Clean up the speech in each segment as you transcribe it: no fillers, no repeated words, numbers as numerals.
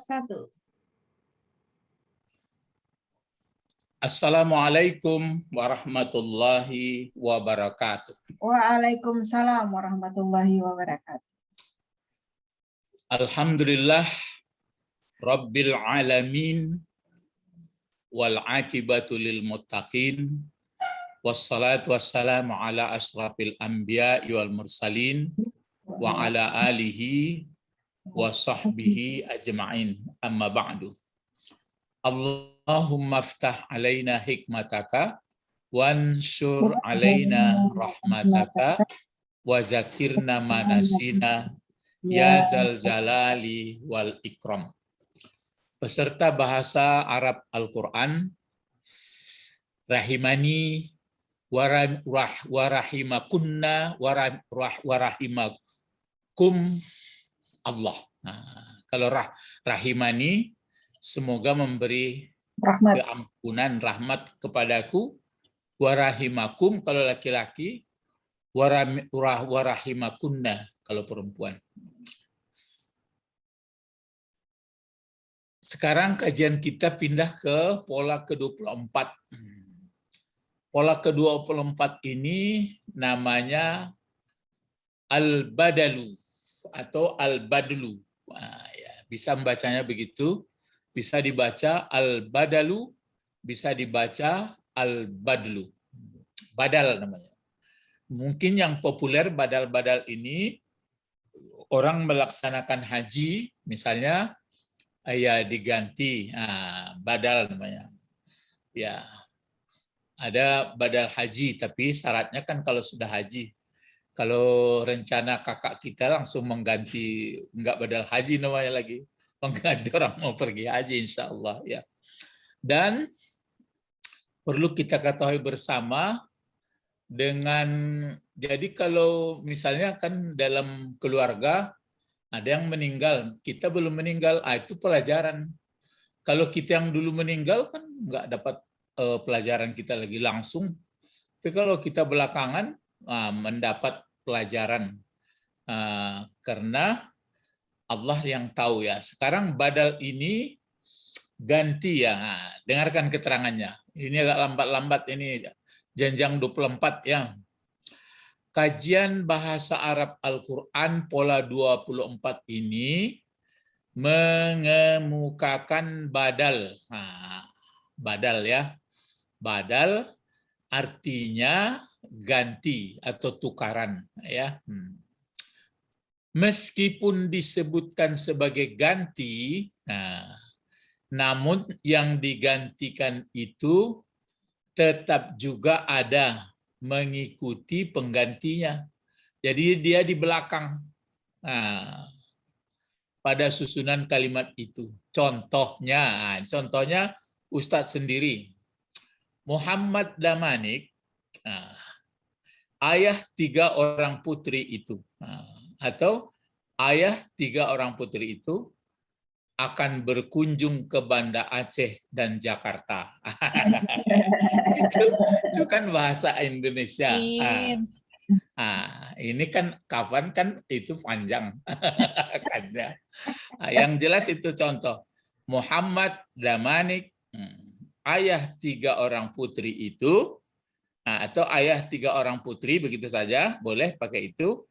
1. Assalamualaikum warahmatullahi wabarakatuh. Waalaikumsalam warahmatullahi wabarakatuh. Alhamdulillah Rabbil alamin wal akibatu lil muttaqin wassalatu wassalamu ala asrafil anbiya wal mursalin wa ala alihi wa sahbihi ajma'in amma ba'du. Allahumma aftah alaina hikmataka wansur alaina rahmataka wa zakirna manasina ya zal jalali wal ikram. Peserta bahasa Arab Al-Quran, rahimani warahimakunna warahimakum Allah. Nah, kalau rahimani, semoga memberi keampunan, rahmat kepadaku. Warahimakum kalau laki-laki, warahimakunna kalau perempuan. Sekarang kajian kita pindah ke pola ke-24. Pola ke-24 ini namanya al-badalu atau al-badlu. Nah, ya, bisa membacanya begitu. Bisa dibaca al-badalu, bisa dibaca al-badlu. Badal namanya. Mungkin yang populer badal-badal ini orang melaksanakan haji, misalnya ya diganti, badal namanya. Ya, ada badal haji, tapi syaratnya kan kalau sudah haji. Kalau rencana kakak kita langsung mengganti, enggak badal haji namanya lagi. Mengganti orang mau pergi haji insya Allah ya. Dan perlu kita ketahui bersama dengan, jadi kalau misalnya kan dalam keluarga ada yang meninggal, kita belum meninggal, itu pelajaran. Kalau kita yang dulu meninggal kan nggak dapat pelajaran kita lagi langsung. Tapi kalau kita belakangan mendapat pelajaran karena Allah yang tahu ya. Sekarang badal ini ganti ya. Dengarkan keterangannya. Ini agak lambat-lambat ini. Jenjang 24 ya. Kajian bahasa Arab Al-Quran pola 24 ini mengemukakan badal. Badal ya. Badal artinya ganti atau tukaran ya. Meskipun disebutkan sebagai ganti, namun yang digantikan itu tetap juga ada mengikuti penggantinya. Jadi dia di belakang pada susunan kalimat itu. Contohnya Ustadz sendiri. Muhammad Damanik, ayah 3 orang putri itu. Atau ayah 3 orang putri itu akan berkunjung ke Banda Aceh dan Jakarta. itu kan bahasa Indonesia. Ini kan kapan kan itu panjang. Yang jelas itu contoh. Muhammad Damanik, ayah 3 orang putri itu, atau ayah 3 orang putri, begitu saja, boleh pakai itu,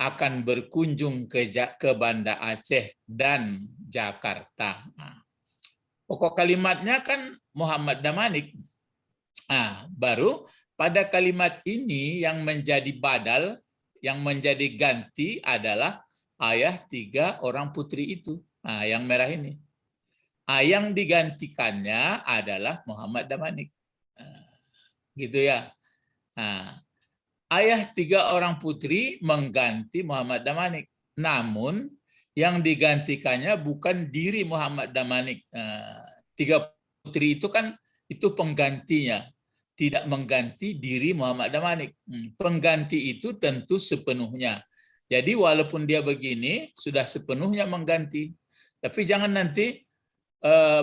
akan berkunjung ke Banda Aceh dan Jakarta. Pokok kalimatnya kan Muhammad Damanik. Baru pada kalimat ini yang menjadi badal, yang menjadi ganti adalah ayah 3 orang putri itu. Yang merah ini. Yang digantikannya adalah Muhammad Damanik. Gitu ya. Ayah 3 orang putri mengganti Muhammad Damanik. Namun yang digantikannya bukan diri Muhammad Damanik. 3 putri itu kan itu penggantinya. Tidak mengganti diri Muhammad Damanik. Pengganti itu tentu sepenuhnya. Jadi walaupun dia begini, sudah sepenuhnya mengganti. Tapi jangan nanti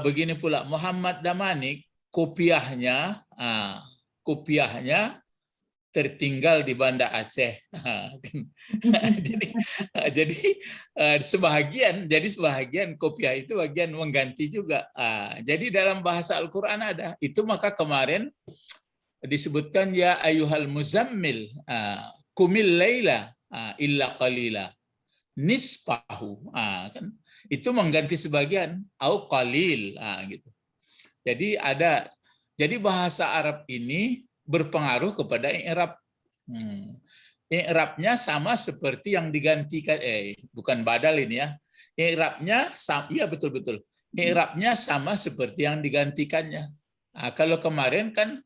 begini pula. Muhammad Damanik, kopiahnya tertinggal di Banda Aceh. jadi sebahagian kopiah itu bagian mengganti juga. Jadi dalam bahasa Al-Qur'an ada. Itu maka kemarin disebutkan ya ayyuhal muzammil qumil laila illa qalila nisfahu. Kan itu mengganti sebagian au qalil gitu. Jadi bahasa Arab ini berpengaruh kepada i'rab. I'rabnya sama seperti yang digantikan, bukan badal ini ya. I'rabnya sama, iya betul-betul. I'rabnya sama seperti yang digantikannya. Kalau kemarin kan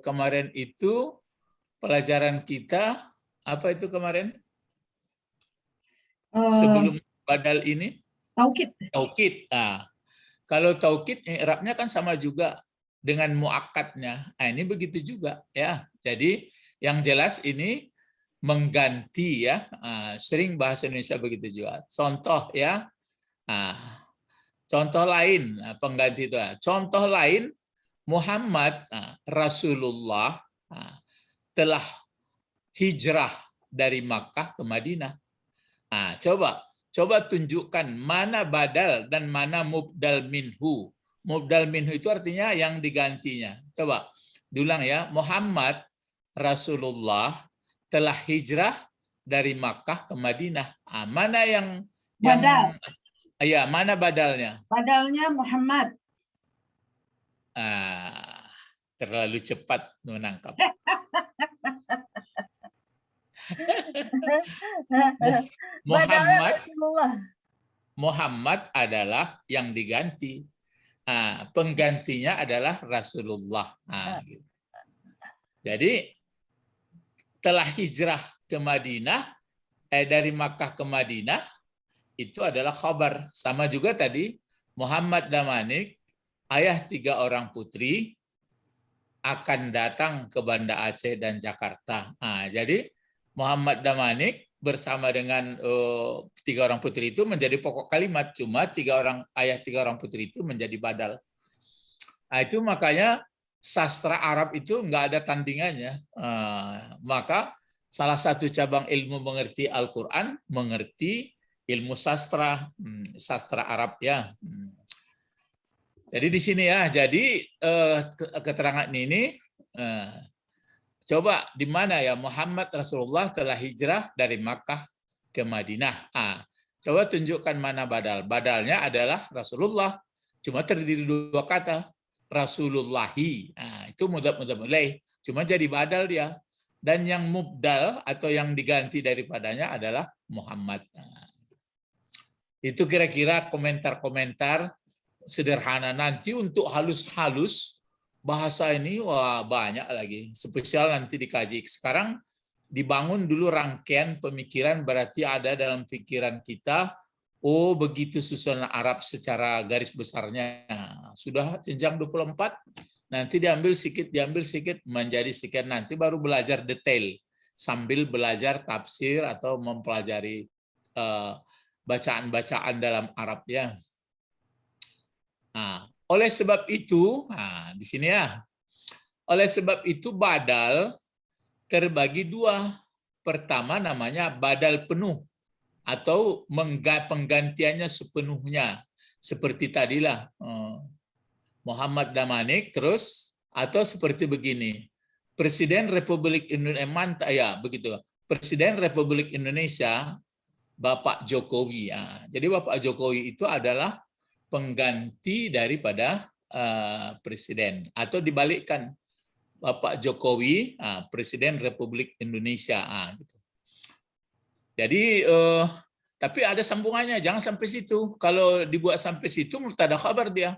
kemarin itu pelajaran kita apa itu kemarin? Sebelum badal ini? Taukid. Taukid. Kalau taukid i'rabnya kan sama juga dengan muakkadnya. Ini begitu juga ya. Jadi yang jelas ini mengganti ya. Sering bahasa Indonesia begitu juga. Contoh ya. Contoh lain pengganti itu. Contoh lain Muhammad Rasulullah telah hijrah dari Makkah ke Madinah. Coba tunjukkan mana badal dan mana mubdal minhu. Mubdal minhu itu artinya yang digantinya. Coba diulang ya. Muhammad Rasulullah telah hijrah dari Makkah ke Madinah. Mana yang Badal. Ya, mana badalnya? Badalnya Muhammad. Terlalu cepat menangkap. Muhammad adalah yang diganti. Penggantinya adalah Rasulullah. Gitu. Jadi telah hijrah ke Madinah, dari Makkah ke Madinah, itu adalah khabar. Sama juga tadi Muhammad Damanik, ayah 3 orang putri, akan datang ke Banda Aceh dan Jakarta. Jadi Muhammad Damanik bersama dengan 3 orang putri itu menjadi pokok kalimat, cuma ayah 3 orang putri itu menjadi badal. Itu makanya sastra Arab itu nggak ada tandingannya. Maka salah satu cabang ilmu mengerti Al-Quran, mengerti ilmu sastra Arab ya. Jadi di sini ya. Jadi keterangan ini coba di mana ya Muhammad Rasulullah telah hijrah dari Makkah ke Madinah. Coba tunjukkan mana badal. Badalnya adalah Rasulullah. Cuma terdiri 2 kata. Rasulullahi. Itu mudhaf ilaih. Cuma jadi badal dia. Dan yang mubdal atau yang diganti daripadanya adalah Muhammad. Itu kira-kira komentar-komentar sederhana. Nanti untuk halus-halus bahasa ini banyak lagi. Spesial nanti dikaji. Sekarang dibangun dulu rangkaian pemikiran, berarti ada dalam pikiran kita, oh begitu susunan Arab secara garis besarnya. Sudah jenjang 24, nanti diambil sedikit menjadi sekian, nanti baru belajar detail sambil belajar tafsir atau mempelajari bacaan-bacaan dalam Arab ya. Oleh sebab itu, di sini ya. Oleh sebab itu badal terbagi 2. Pertama namanya badal penuh atau penggantiannya sepenuhnya. Seperti tadilah Muhammad Damanik terus, atau seperti begini. Presiden Republik Indonesia Presiden Republik Indonesia Bapak Jokowi. Jadi Bapak Jokowi itu adalah pengganti daripada presiden, atau dibalikkan Bapak Jokowi Presiden Republik Indonesia. Gitu. Jadi tapi ada sambungannya, jangan sampai situ. Kalau dibuat sampai situ mubtada khabar dia.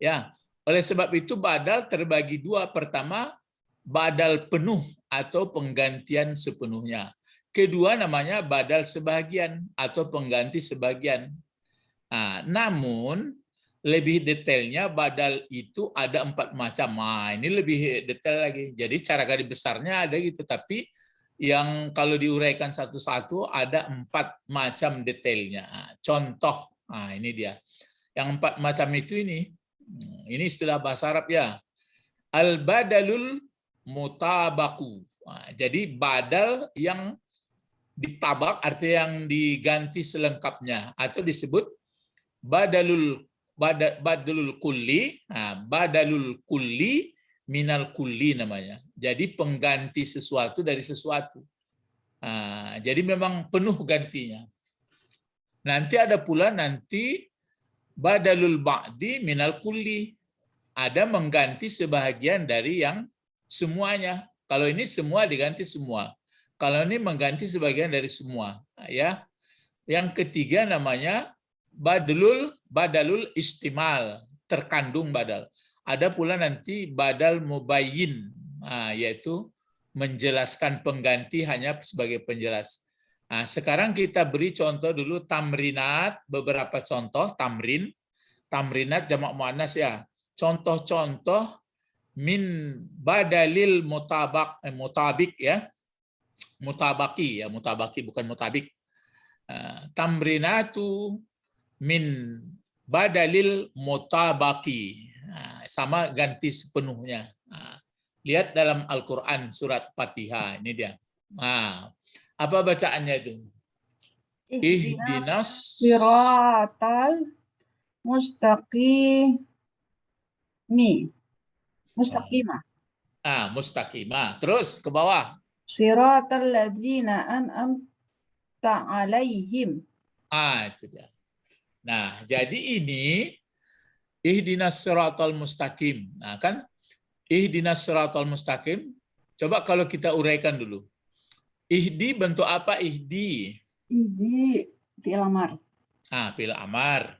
Ya, oleh sebab itu badal terbagi 2. Pertama badal penuh atau penggantian sepenuhnya. Kedua namanya badal sebagian atau pengganti sebagian. Namun lebih detailnya badal itu ada 4 macam. Ini lebih detail lagi. Jadi cara garis besarnya ada gitu, tapi yang kalau diuraikan satu-satu ada 4 macam detailnya. Contoh, ini dia. Yang 4 macam itu ini istilah bahasa Arab ya. Al-badalul mutabaku. Jadi badal yang ditabak artinya yang diganti selengkapnya atau disebut badalul kulli. Badalul kulli minal kulli namanya. Jadi pengganti sesuatu dari sesuatu. Jadi memang penuh gantinya. Nanti ada pula badalul ba'di minal kulli. Ada mengganti sebahagian dari yang semuanya. Kalau ini semua diganti semua. Kalau ini mengganti sebagian dari semua, ya. Yang ketiga namanya badalul istimal, terkandung badal. Ada pula nanti badal mubayyin, yaitu menjelaskan pengganti hanya sebagai penjelas. Sekarang kita beri contoh dulu tamrinat, beberapa contoh tamrinat jamak muannas ya. Contoh-contoh min badalil mutabik ya. Mutabaki bukan mutabik. Tamrinatu min badalil mutabaki. Sama ganti sepenuhnya. Lihat dalam Al-Quran surat Fatihah, ini dia. Apa bacaannya itu? Ihdinas siratal mustaqimi. Mustaqimah. Mustaqimah. Terus ke bawah. Siratal ladzina an'amta alaihim. Itu dia. Nah, jadi ini ihdinas siratal mustaqim. Kan ihdinas siratal mustaqim. Coba kalau kita uraikan dulu. Ihdi bentuk apa ihdi? Ihdi fi'il amar. Fi'il amar.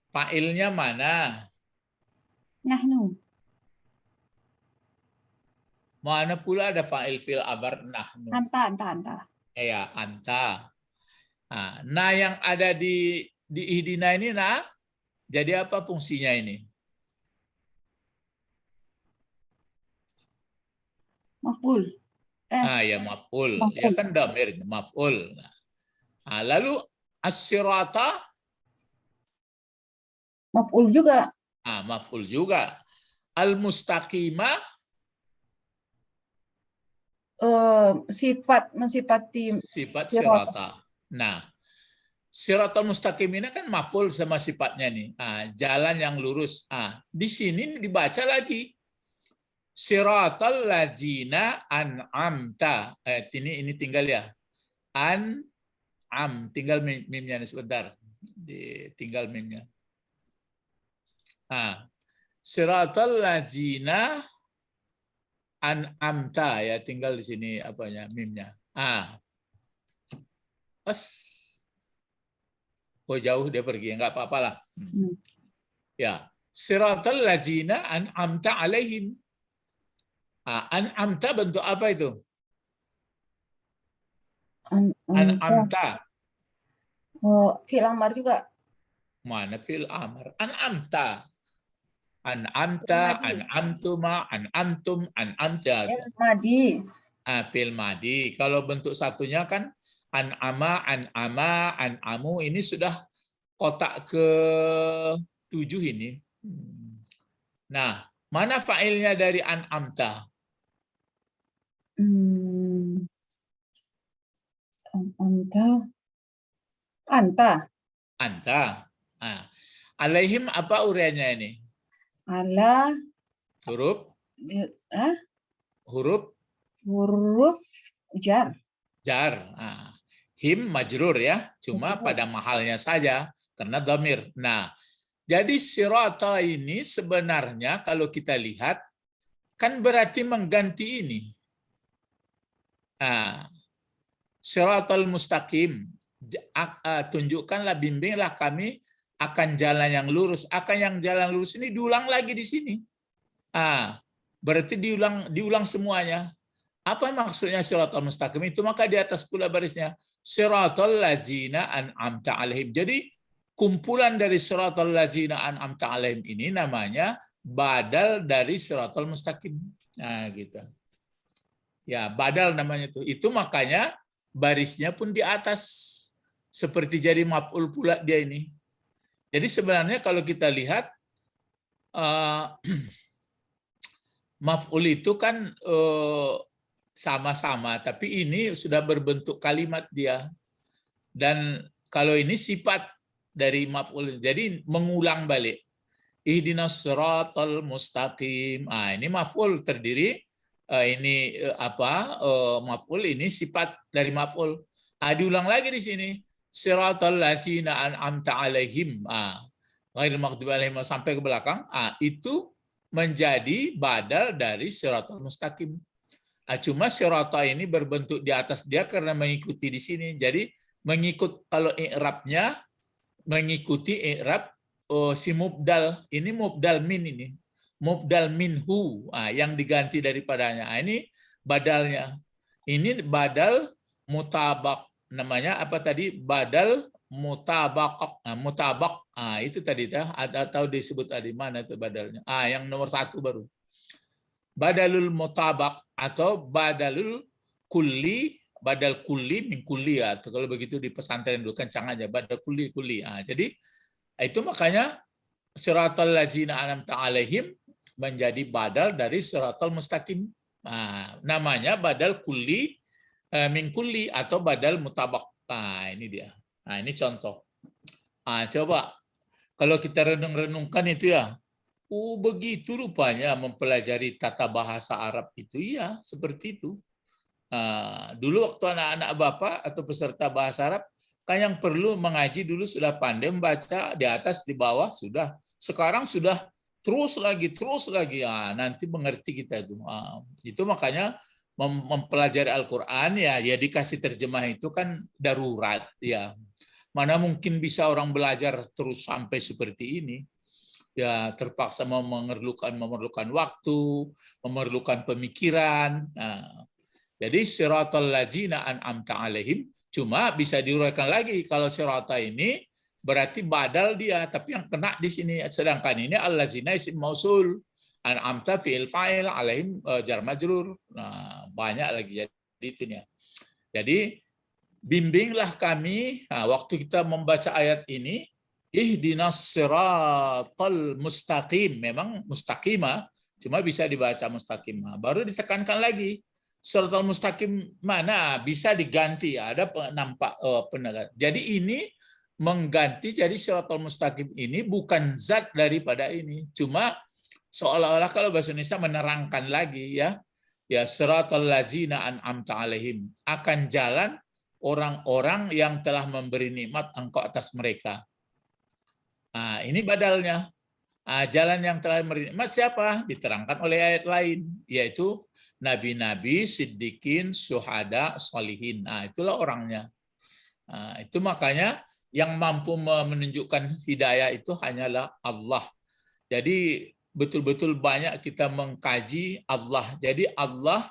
Fa'ilnya mana? Nahnu. Mana pula ada fa'il fi'il amar nahnu? Anta. Ya, anta. Nah, yang ada di ihdina ini jadi apa fungsinya ini? Maf'ul. Ya maf'ul. Ya kan dhamir maf'ul. Lalu as-sirata maf'ul juga. Maf'ul juga. Al-mustaqimah mensifati sifat sirata. Nah, siratal mustaqim ini kan maf'ul sama sifatnya nih. Jalan yang lurus. Di sini dibaca lagi. Siratal ladzina an'amta. Ini tinggal ya. Tinggal mimnya nih sebentar. Tinggal mimnya. Siratal ladzina an'amta ya, tinggal di sini apanya mimnya. Jauh dia pergi, enggak apa-apalah. Ya, siratal ladzina an'amta alaihim. An'amta bentuk apa itu? An'amta. Fi'il amar juga. Mana fi'il amar? An'amta. An'amta, an'amtuma, an'amtum, an'amta. Madi. Fi'il madi. Kalau bentuk satunya kan an'ama, an'ama, an'amu. Ini sudah kotak ke-7 ini. Nah, mana fa'ilnya dari an'amta? Anta. Alaihim apa uraiannya ini? Ala Huruf jar. Him majrur ya, cuma pada mahalnya saja karena dhamir. Nah, jadi sirata ini sebenarnya kalau kita lihat kan berarti mengganti ini. Siratal mustaqim, tunjukkanlah, bimbinglah kami akan jalan yang lurus. Akan yang jalan lurus ini diulang lagi di sini. Berarti diulang semuanya. Apa maksudnya siratal mustaqim itu? Maka di atas pula barisnya siratal ladzina an'amta alaihim. Jadi kumpulan dari siratal ladzina an'amta alaihim ini namanya badal dari siratal mustaqim. Gitu. Ya, badal namanya itu. Itu makanya barisnya pun di atas. Seperti jadi maf'ul pula dia ini. Jadi sebenarnya kalau kita lihat maf'ul itu kan sama-sama, tapi ini sudah berbentuk kalimat dia. Dan kalau ini sifat dari maf'ul, jadi mengulang balik. Ihdinas siratal mustaqim. Ini maf'ul terdiri maf'ul ini sifat dari maf'ul. Diulang lagi di sini. Siratal ladzina an'amta alaihim. Ghairil maghdubi alaihim sampai ke belakang. Itu menjadi badal dari siratal mustaqim. Cuma sirata ini berbentuk di atas dia karena mengikuti di sini. Jadi kalau i'rabnya mengikuti i'rab si mubdal. Ini mubdal min ini. Mubdal minhu yang diganti daripadanya. Ini badalnya. Ini badal mutabak. Namanya apa tadi? Badal mutabak. Mutabak. Itu tadi atau disebut tadi mana itu badalnya? Yang nomor 1 baru. Badalul mutabak atau badalul kulli, badal kulli min kulli atau kalau begitu di pesantren dulu kencang aja badal kulli. Jadi itu makanya siratal ladzina an'amta alaihim menjadi badal dari siratal mustaqim. Namanya badal kulli min kulli atau badal mutabak. Ini dia. Ini contoh. Coba kalau kita renung-renungkan itu ya. Begitu rupanya mempelajari tata bahasa Arab itu ya seperti itu. Dulu waktu anak-anak Bapak atau peserta bahasa Arab kan yang perlu mengaji dulu sudah pandai membaca di atas di bawah sudah. Sekarang sudah terus lagi. Nanti mengerti kita itu. Itu makanya mempelajari Al-Qur'an ya dikasih terjemah itu kan darurat ya. Mana mungkin bisa orang belajar terus sampai seperti ini. Ya terpaksa memerlukan waktu, memerlukan pemikiran. Jadi siratal ladzina an'amta alaihim cuma bisa diuraikan lagi kalau sirata ini berarti badal dia, tapi yang kena di sini sedangkan ini alladzina isim mausul, an'amta fi'il fa'il, alaihim jar majrur. Banyak lagi jadi itunya. Jadi bimbinglah kami waktu kita membaca ayat ini. Ihdinas siratal mustaqim. Memang mustaqimah, cuma bisa dibaca mustaqimah. Baru ditekankan lagi. Siratal mustaqim mana? Bisa diganti. Ada nampak penegasan. Jadi ini mengganti, jadi siratal mustaqim ini bukan zat daripada ini. Cuma seolah-olah kalau bahasa Indonesia menerangkan lagi ya. Ya siratal ladzina an'amta alaihim. Akan jalan orang-orang yang telah memberi nikmat engkau atas mereka. Ini badalnya. Jalan yang telah memberi nikmat siapa? Diterangkan oleh ayat lain, yaitu nabi-nabi, siddiqin, syuhada, sholihin. Itulah orangnya. Itu makanya yang mampu menunjukkan hidayah itu hanyalah Allah. Jadi betul-betul banyak kita mengkaji Allah. Jadi Allah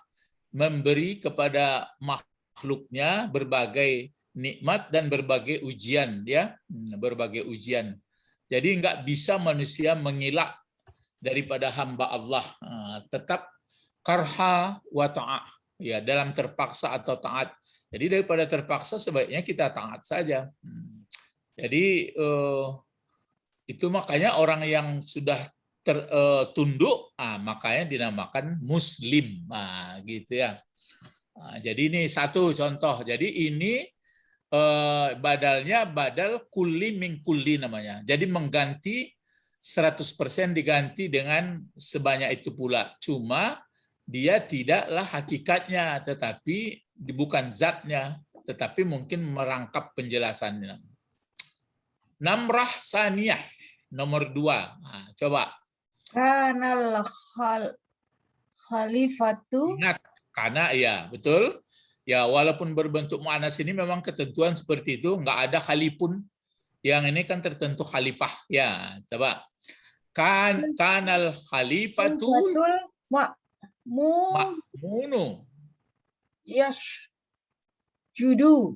memberi kepada makhluknya berbagai nikmat dan berbagai ujian, ya, berbagai ujian. Jadi nggak bisa manusia mengelak daripada hamba Allah. Tetap karha wa ta'ah, ya, dalam terpaksa atau taat. Jadi daripada terpaksa sebaiknya kita taat saja. Jadi itu makanya orang yang sudah tunduk, makanya dinamakan muslim, gitu ya. Jadi ini satu contoh. Jadi ini badalnya badal kulli min kulli namanya. Jadi mengganti 100% diganti dengan sebanyak itu pula. Cuma dia tidaklah hakikatnya, tetapi bukan zatnya, tetapi mungkin merangkap penjelasannya. Namrah saniyah nomor 2. Coba. Kanal khalifatu. Ingat, karena ya betul. Ya, walaupun berbentuk muannas ini memang ketentuan seperti itu, nggak ada khalifun. Yang ini kan tertentu khalifah. Ya, coba. Kanal khalifatul ma'munu. Yasjudu.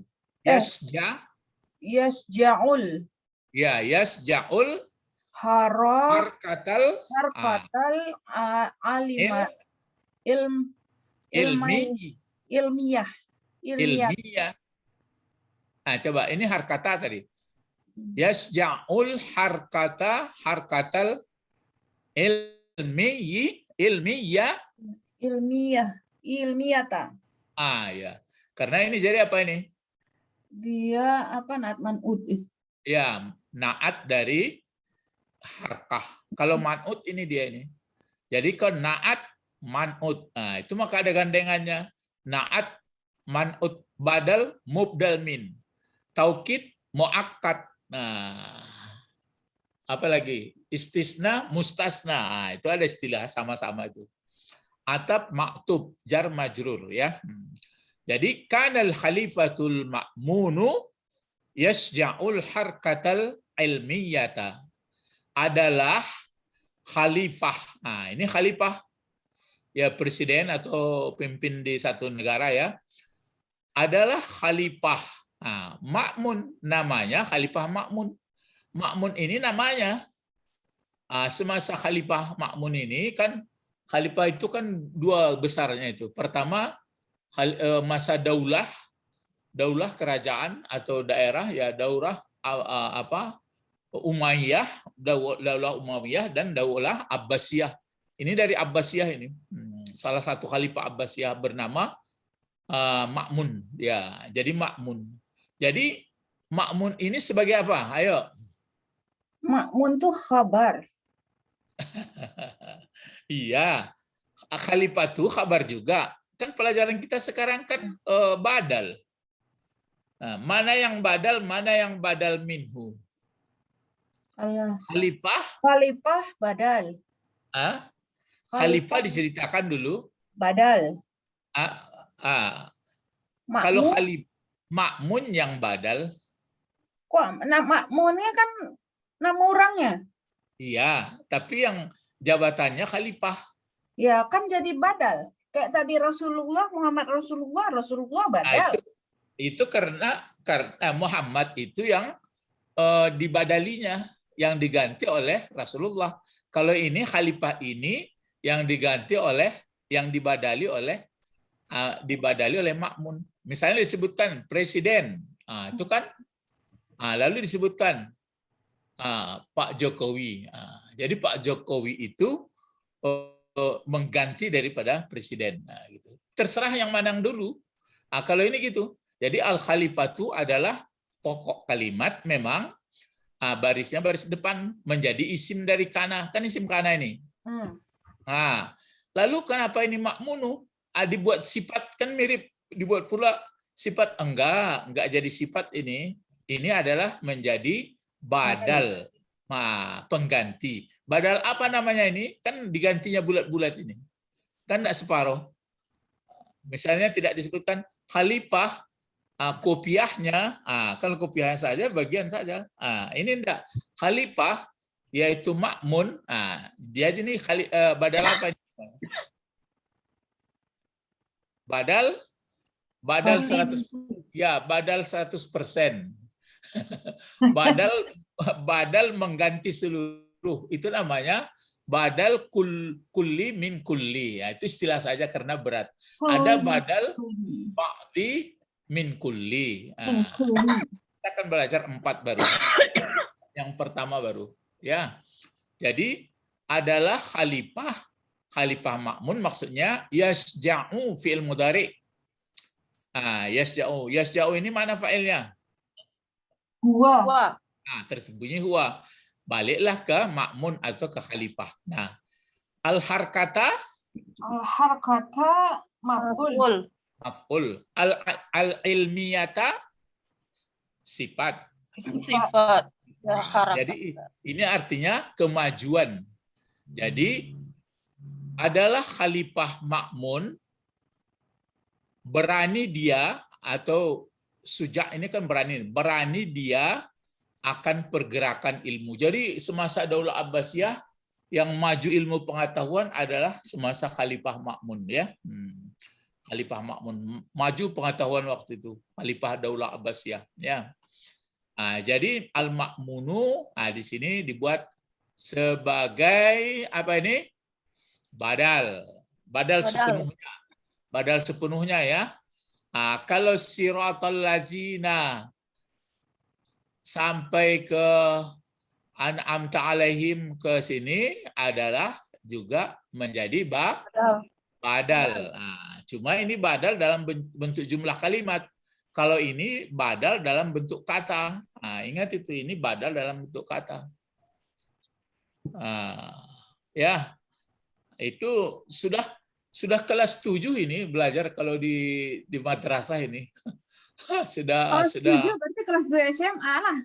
Yasja'ul. Ya, yasja'ul harkatal ilmiyah. Coba ini harkata tadi. Yasja'ul harkatal ilmiyah ilmiata. Ya. Karena ini jadi apa ini? Dia apa naat man'ut? Ya, naat dari harkah. Kalau man'ut ini dia ini. Jadi kalau naat man'ut. Nah, itu maka ada gandengannya. Naat man'ut badal mubdal min. Taukid muakkad. Nah, apa lagi? Istisna mustasna. Nah, itu ada istilah sama-sama itu. Atap maktub jar majrur ya. Jadi kanal khalifatul ma'munu yasja'ul harkatal ilmiyata, adalah khalifah. Nah, ini khalifah ya, presiden atau pemimpin di satu negara ya. Adalah khalifah. Nah, ma'mun namanya khalifah ma'mun. Ma'mun ini namanya. Semasa khalifah ma'mun ini kan, khalifah itu kan dua besarnya itu. Pertama masa daulah kerajaan atau daerah ya, daulah Umayyah, daulah Umayyah dan daulah Abbasiyah. Ini dari Abbasiyah ini. Salah satu khalifah Abbasiyah bernama Ma'mun ya. Jadi Ma'mun. Jadi Ma'mun ini sebagai apa? Ayo. Ma'mun tuh khabar. Iya. Khalifah itu kabar juga. Kan pelajaran kita sekarang kan badal. Nah, mana yang badal minhu? Khalifah badal. Khalifah diceritakan dulu. Badal. Kalau Ma'mun yang badal. Kok Ma'munnya kan nama orangnya? Iya, tapi yang jabatannya khalifah. Ya kan jadi badal. Kayak tadi Rasulullah, Muhammad Rasulullah badal. Itu karena Muhammad itu yang dibadalinya, yang diganti oleh Rasulullah. Kalau ini khalifah ini yang diganti oleh, yang dibadali oleh Ma'mun. Misalnya disebutkan presiden, itu kan, lalu disebutkan Pak Jokowi. Jadi Pak Jokowi itu mengganti daripada presiden. Gitu. Terserah yang manang dulu. Kalau ini gitu. Jadi al-khalifatu adalah pokok kalimat, memang barisnya baris depan menjadi isim dari kana. Kan isim kana ini. Lalu kenapa ini ma'munu? Dibuat sifat, kan mirip. Dibuat pula sifat. Enggak jadi sifat ini. Ini adalah menjadi badal. Pengganti. Badal apa namanya ini? Kan digantinya bulat-bulat ini. Kan enggak separuh. Misalnya tidak disebutkan khalifah, kopiahnya, kalau kopiahnya saja, bagian saja. Ini enggak. Khalifah, yaitu Ma'mun, dia ini badal apa? Badal 100%. Ya, badal 100%. Badal mengganti seluruh, itu namanya badal kulli min kulli. Ya, itu istilah saja karena berat. Ada badal ba'di min kulli. Kita akan belajar 4 baru. Yang pertama baru. Ya, jadi adalah khalifah Ma'mun, maksudnya yasja'u fi'il mudhari. Yasja'u ini mana fa'ilnya? Huwa. Tersembunyi huwa. Baliklah ke Ma'mun atau ke khalifah. Nah, al-harkata maf'ul. Al-ilmiyata sifat. Jadi ini artinya kemajuan. Jadi adalah khalifah Ma'mun, berani dia, atau suja ini kan berani dia akan pergerakan ilmu. Jadi semasa Daulah Abbasiyah yang maju ilmu pengetahuan adalah semasa Khalifah Ma'mun ya. Khalifah Ma'mun maju pengetahuan waktu itu, Khalifah Daulah Abbasiyah ya. Jadi al-Ma'munu di sini dibuat sebagai apa ini? Badal sepenuhnya. Badal sepenuhnya ya. Kalau siratal ladzina sampai ke an'amta alaihim ke sini adalah juga menjadi Badal. Nah, cuma ini badal dalam bentuk jumlah kalimat. Kalau ini badal dalam bentuk kata. Nah, ingat itu, ini badal dalam bentuk kata. Nah, ya, itu sudah kelas 7 ini belajar kalau di madrasah ini. Kelas 7 berarti kelas 2 SMA lah.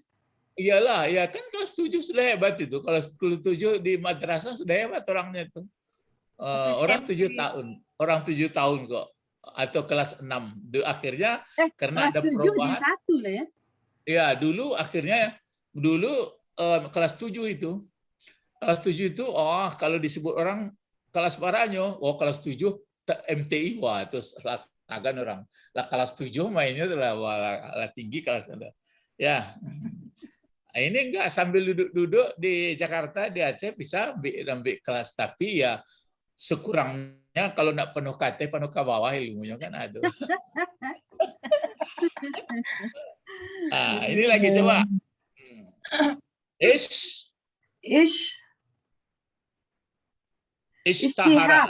Iyalah, ya kan kelas 7 sudah hebat itu. Kalau kelas 7 di madrasah sudah hebat orangnya itu. Orang 7 tahun, orang 7 tahun kok, atau kelas 6. Akhirnya karena kelas ada 7 perubahan. di 1 lah ya. Ya, dulu akhirnya kelas 7 itu. Kelas 7 itu kalau disebut orang kelas paranyo, kelas 7 MTI, wah itu agan orang. Lah kelas 7 mainnya lah tinggi kelas ada. Ya. Ini enggak sambil duduk-duduk di Jakarta, di Aceh bisa ambil kelas, tapi ya sekurangnya kalau nak penuh KT, penuh ke bawah ilmunya kan ada. Ini lagi coba. Istahara.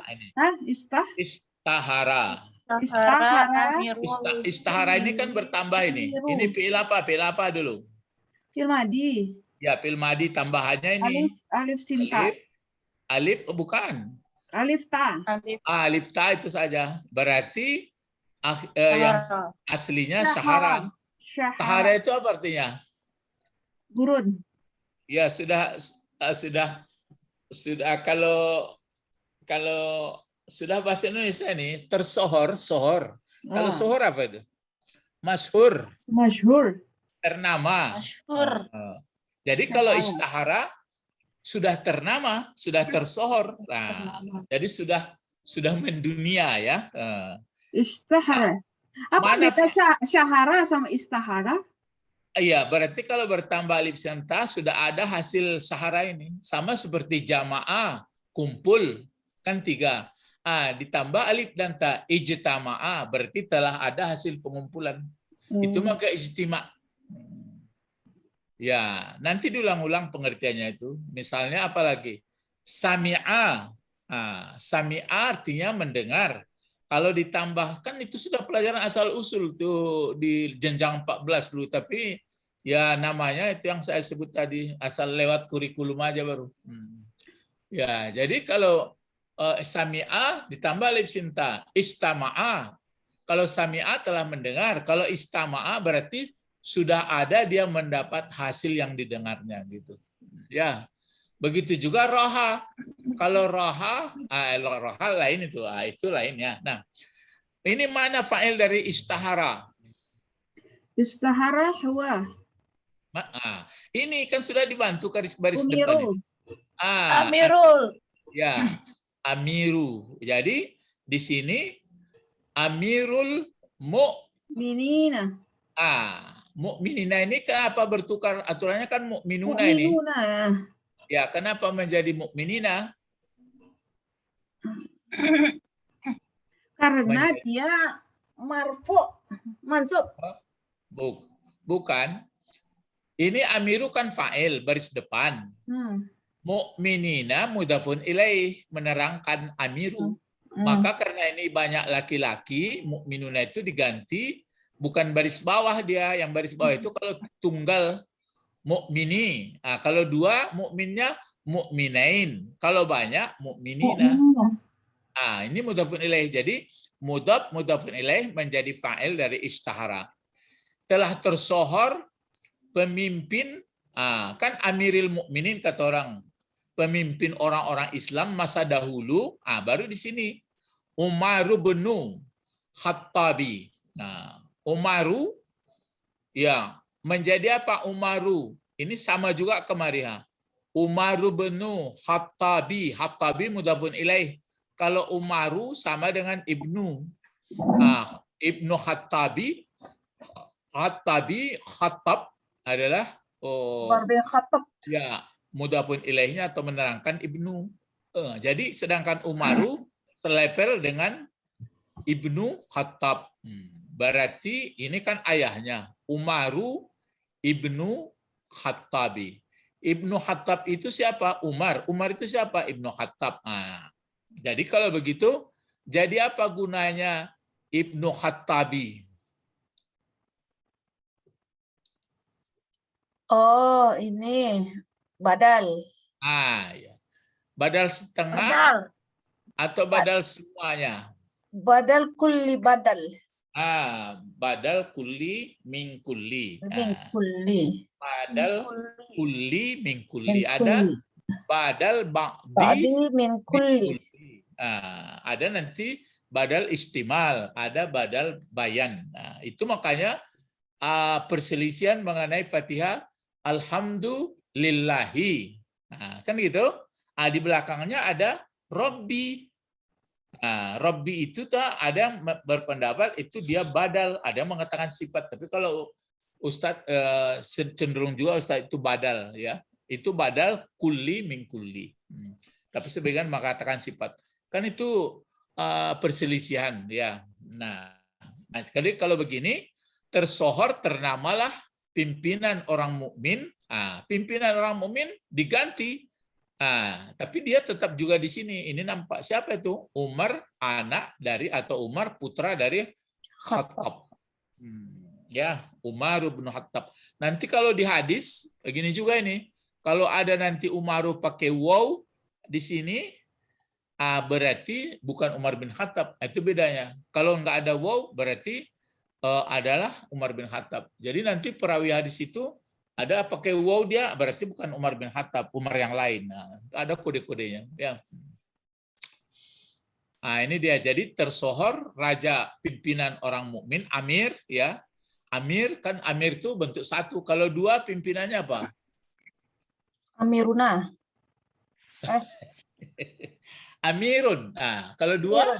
Istahara ini kan bertambah ini. Ini fi'il apa? Fi'il apa dulu? Fi'il madi. Ya, fi'il madi tambahannya ini. Alif sinta. Alif bukan. Alif ta. Alif ta itu saja. Berarti yang aslinya Sahara. Sahara itu apa artinya? Gurun. Ya, sudah kalau sudah bahasa Indonesia ini tersohor, sohor. Kalau sohor apa itu? Masyhur. Masyhur. Ternama. Jadi kalau istahara sudah ternama, sudah tersohor. Nah, jadi sudah mendunia ya. Istahara. Apa beda syahara sama istahara? Iya, berarti kalau bertambah alif dan ta sudah ada hasil sahara ini. Sama seperti jamaah, kumpul, kan 3. Ditambah alif dan ta, ijtama'a, berarti telah ada hasil pengumpulan. Itu maka ijtima'. Ya, nanti diulang-ulang pengertiannya itu. Misalnya apa lagi? Sami'a. Sami'a artinya mendengar. Kalau ditambahkan itu sudah pelajaran asal usul tuh di jenjang 14 dulu, tapi ya namanya itu yang saya sebut tadi, asal lewat kurikulum aja baru. Ya, jadi kalau sami'a ditambah alif sinta, istama'a. Kalau sami'a telah mendengar, kalau istama'a berarti sudah ada dia mendapat hasil yang didengarnya gitu. Ya. Begitu juga roha. Kalau roha lain itu, itu lainnya. Nah, ini mana fa'il dari istahara? Istahara huwa. Ini kan sudah dibantu baris Umiru. depan ini. Amirul. Ya, amiru. Jadi di sini amirul Mu'minina. Mu'minina ini kenapa bertukar aturannya kan mu'minuna ini? Ya, kenapa menjadi mu'minina? Karena dia marfu, mansub. Bukan. Ini amiru kan fa'il baris depan. Mu'minina mudhafun ilaih, menerangkan amiru. Maka karena ini banyak laki-laki, mu'minuna itu diganti bukan baris bawah dia, yang baris bawah itu kalau tunggal mukmini. Kalau 2 mukminnya mukminain. Kalau banyak mukminina. Ini mudhafun ilaih. Jadi mudhafun ilaih menjadi fa'il dari istahara. Telah tersohor pemimpin, kan amiril mukminin kata orang. Pemimpin orang-orang Islam masa dahulu, baru di sini Umaru bin Khattabi. Umaru ya menjadi apa Umaru? Ini sama juga kemariha. Umaru bin Khattabi. Khattabi mudhafun ilaih. Kalau Umaru sama dengan Ibnu. Ibnu Khattabi. Khattab adalah ya mudhafun ilaihnya atau menerangkan Ibnu. Jadi sedangkan Umaru selepel dengan Ibnu Khattab. Berarti ini kan ayahnya. Umaru Ibnu Khattabi. Ibnu Khattab itu siapa? Umar. Umar itu siapa? Ibnu Khattab. Jadi kalau begitu Jadi apa gunanya Ibnu Khattabi? Oh, ini badal. Ya. Badal setengah Badal. atau badal semuanya? Badal kulli badal. Badal kulli min kulli. Min kulli. Badal kulli min Min kulli. Ada kulli. badal Ba'di ba'di min min kulli. kulli. Ada nanti badal istimal, ada badal bayan. Itu makanya perselisihan mengenai Fatihah alhamdulillahi. Kan gitu. Di belakangnya ada Robbi. Robbi itu ada yang berpendapat itu dia badal, ada yang mengatakan sifat. Tapi kalau Ustadz cenderung juga Ustadz itu badal, ya. Itu badal kulli min kulli. Tapi sebagian mengatakan sifat. Kan itu perselisihan, ya. Nah, jadi kalau begini tersohor ternamalah pimpinan orang mukmin. Pimpinan orang mukmin diganti. Tapi dia tetap juga di sini. Ini nampak siapa itu? Umar anak dari atau Umar putra dari Khattab. Ya, Umar bin Khattab. Nanti kalau di hadis begini juga ini. Kalau ada nanti Umar pakai waw di sini, berarti bukan Umar bin Khattab. Itu bedanya. Kalau nggak ada waw berarti adalah Umar bin Khattab. Jadi nanti perawi hadis itu ada pakai waw dia berarti bukan Umar bin Khattab, Umar yang lain. Ada kode-kodenya. Ya. Ini dia. Jadi tersohor raja pimpinan orang mukmin, amir, ya. Amir kan amir itu bentuk satu. Kalau dua pimpinannya apa? Amiruna. Amirun. Kalau dua?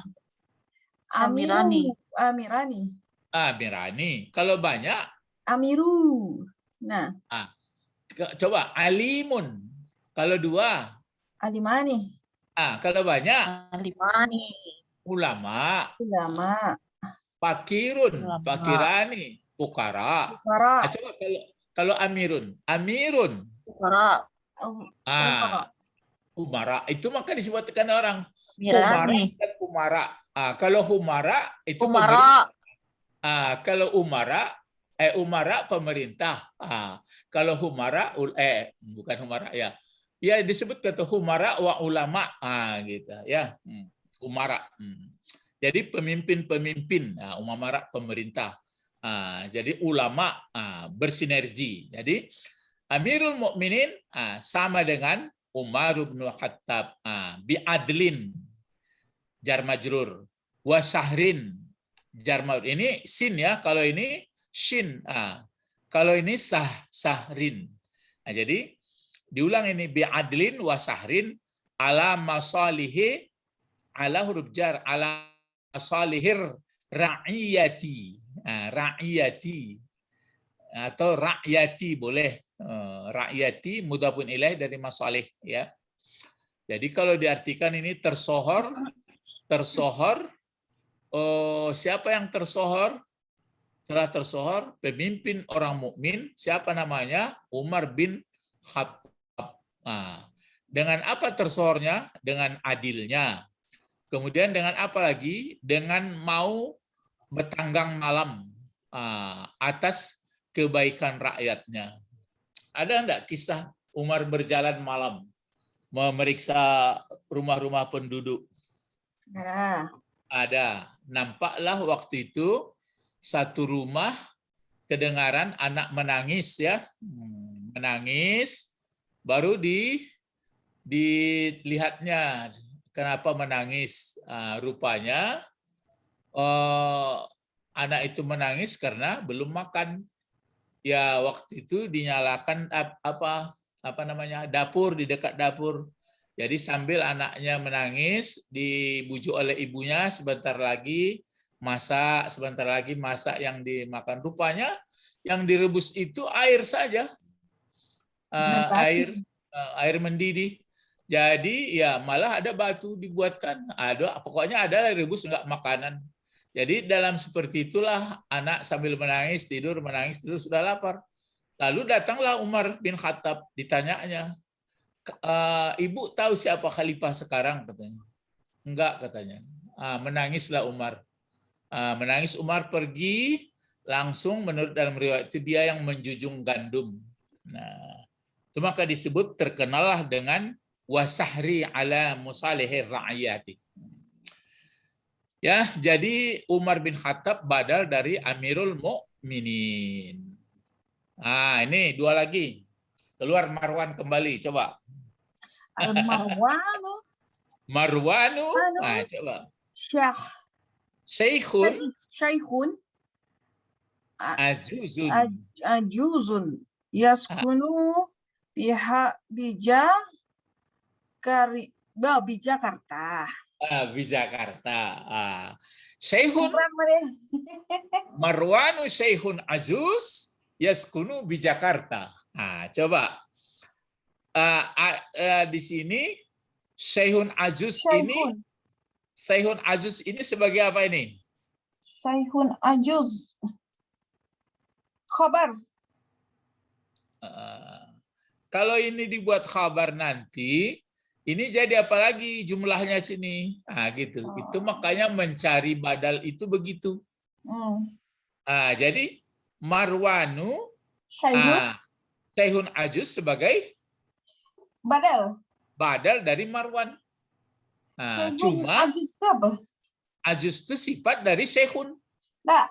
Amirani. Amirani. Amirani. Kalau banyak? Amiru. Nah. Coba alimun. Kalau dua? Alimani. Kalau banyak? Alimani. Ulama. Ulama. Fakirun. Fakirani. Fukara. Fukara. Coba kalau amirun. Amirun. Fukara. Umara. Itu maka disebutkan orang. Umara dan umara. Kalau humara itu Umara. Kalau umara pemerintah. Kalau humara bukan humara ya. Ya disebut kata humara wa ulama gitu ya. Umara. Jadi pemimpin-pemimpin, umara pemerintah. Jadi ulama bersinergi. Jadi Amirul Mukminin sama dengan Umar bin Khattab bi'adlin jar majrur wa sahrin jar majrur. Ini sin ya, kalau ini shin. Kalau ini sahrin. Jadi diulang ini bi'adlin wa sahrin ala masalihi ala huruf jar ala masalihir ra'iyati. Ra'iyati atau rakyati boleh. Rakyati mudhafun ilaih dari masalih ya. Jadi kalau diartikan ini tersohor siapa yang tersohor? Telah tersohor pemimpin orang mukmin, siapa namanya? Umar bin Khattab. Dengan apa tersohornya? Dengan adilnya. Kemudian dengan apa lagi? Dengan mau bertanggang malam atas kebaikan rakyatnya. Ada enggak kisah Umar berjalan malam memeriksa rumah-rumah penduduk? Ada. Nampaklah waktu itu satu rumah kedengaran anak menangis ya. Menangis baru dilihatnya kenapa menangis. Rupanya anak itu menangis karena belum makan. Ya waktu itu dinyalakan apa namanya dapur, di dekat dapur. Jadi sambil anaknya menangis dibujuk oleh ibunya sebentar lagi masak yang dimakan. Rupanya yang direbus itu air saja, air mendidih. Jadi ya malah ada batu dibuatkan. Pokoknya ada rebus enggak makanan. Jadi dalam seperti itulah anak sambil menangis tidur sudah lapar. Lalu datanglah Umar bin Khattab, ditanyanya, ibu tahu siapa khalifah sekarang katanya. Enggak katanya. Menangislah Umar. Menangis Umar pergi langsung, menurut dalam riwayat itu dia yang menjunjung gandum. Nah, itu maka disebut terkenallah dengan wasahri ala musalihir ra'iyati. Ya, jadi Umar bin Khattab badal dari Amirul Mukminin. Ini dua lagi. Keluar Marwan kembali, coba. Al-Marwanu. Marwanu. Coba. Syekhun. Ajuzun. Ajuzun. Yaskunu Bijakarta. Bijakarta. Syekhun Marwanu Syekhun Ajuz yaskunu Bijakarta. Coba. Di sini Syekhun Ajuz ini sebagai apa ini? Syekhun Ajuz. Khabar. Kalau ini dibuat khabar nanti, ini jadi apa lagi jumlahnya sini? Gitu. Itu makanya mencari badal itu begitu. Jadi Marwanu Syekhun Ajuz sebagai badal dari Marwan. Cuma Ajuz itu sifat dari Syekhun. Nah,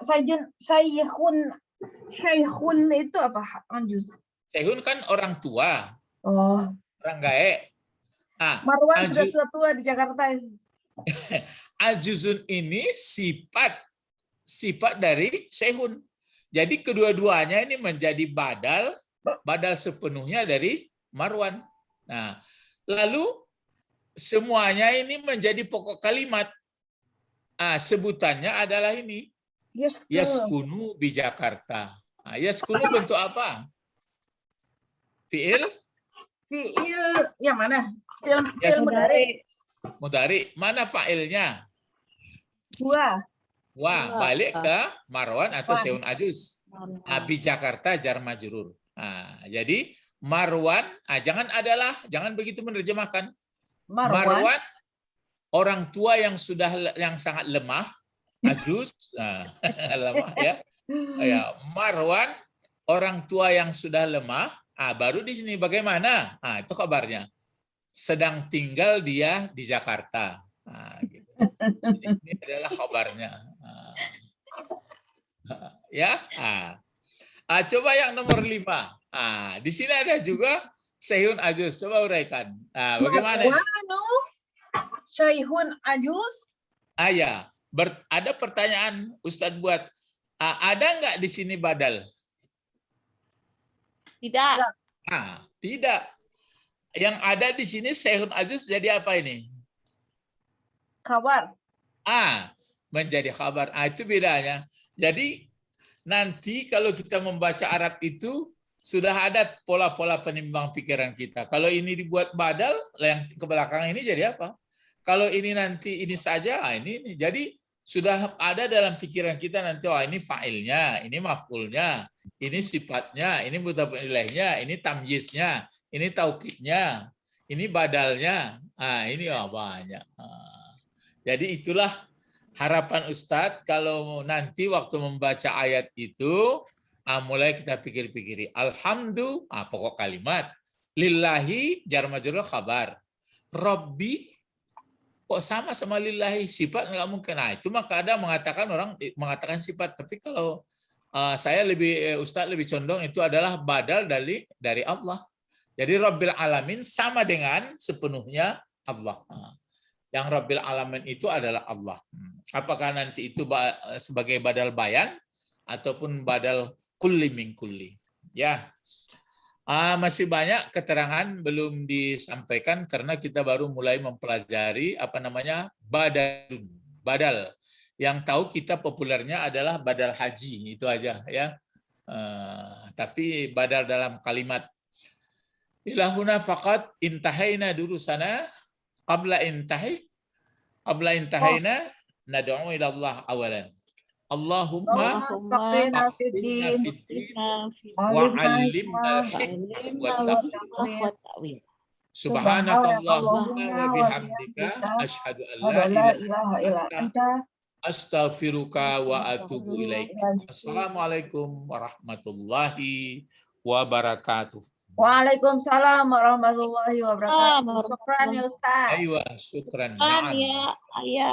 Syekhun itu apa? Ajuz. Syekhun kan orang tua. Orang gaek. Marwan sudah tua-tua di Jakarta. Ajuzun ini sifat dari Syekhun. Jadi kedua-duanya ini menjadi badal sepenuhnya dari Marwan. Nah, lalu semuanya ini menjadi pokok kalimat. Sebutannya adalah ini. Yaskunu Bijakarta. Yaskunu bentuk apa? Fi'il yang mana? Fi'il Mudhari. mudhari. Mana fa'ilnya? Wah, balik ke Marwan atau Syekhun Ajuz. Bijakarta jar majrur. Jadi Marwan, jangan begitu menerjemahkan. Marwan orang tua yang sangat lemah, Ajuz, lemah ya. Marwan orang tua yang sudah lemah. Baru di sini bagaimana? Itu kabarnya. Sedang tinggal dia di Jakarta. Gitu. Ini adalah kabarnya. Coba yang nomor 5. Di sini ada juga Syekhun Ajuz. Coba uraikan. Bagaimana? Syekhun Ajuz. Ya. Ada pertanyaan Ustadz buat. Ada nggak di sini badal? Tidak. Tidak. Yang ada di sini Syekhun Ajuz jadi apa ini? Khabar. Menjadi khabar. Itu bedanya. Jadi nanti kalau kita membaca Arab itu sudah ada pola-pola penimbang pikiran kita. Kalau ini dibuat badal, yang ke belakang ini jadi apa? Kalau ini nanti ini saja, ini. Jadi sudah ada dalam pikiran kita nanti, ini fa'ilnya, ini maf'ulnya, ini sifatnya, ini mudhaf ilaihnya, ini tamyiznya, ini taukidnya, ini badalnya. Ini banyak. Jadi itulah harapan Ustadz kalau nanti waktu membaca ayat itu, mulai kita pikir-pikiri. Alhamdulillah, pokok kalimat. Lillahi jar majrur khabar. Rabbi kok sama lillahi, sifat nggak mungkin. Itu maka ada orang mengatakan sifat, tapi kalau Ustadz lebih condong itu adalah badal dari Allah. Jadi Rabbil Alamin sama dengan sepenuhnya Allah. Yang Rabbil Alamin itu adalah Allah. Apakah nanti itu sebagai badal bayan ataupun badal kulli min kulli. Ya. Masih banyak keterangan belum disampaikan karena kita baru mulai mempelajari badal. Yang tahu kita populernya adalah badal haji, itu aja ya. Tapi badal dalam kalimat ilahuna faqat intahaina durusana qabla intahaina nad'u ila Allah awalan. Allahumma faqihna fid din wa 'allimna al-hikmah wa ta'wil. Subhanakallahumma wa bihamdika asyhadu an la ilaha ilaha illa anta anta astaghfiruka wa atubu ilaik. Assalamualaikum warahmatullahi wabarakatuh. Waalaikumsalam warahmatullahi wabarakatuh. Syukran ya Ustaz. Aywa, syukran. Kan Na'am. ya, ayah.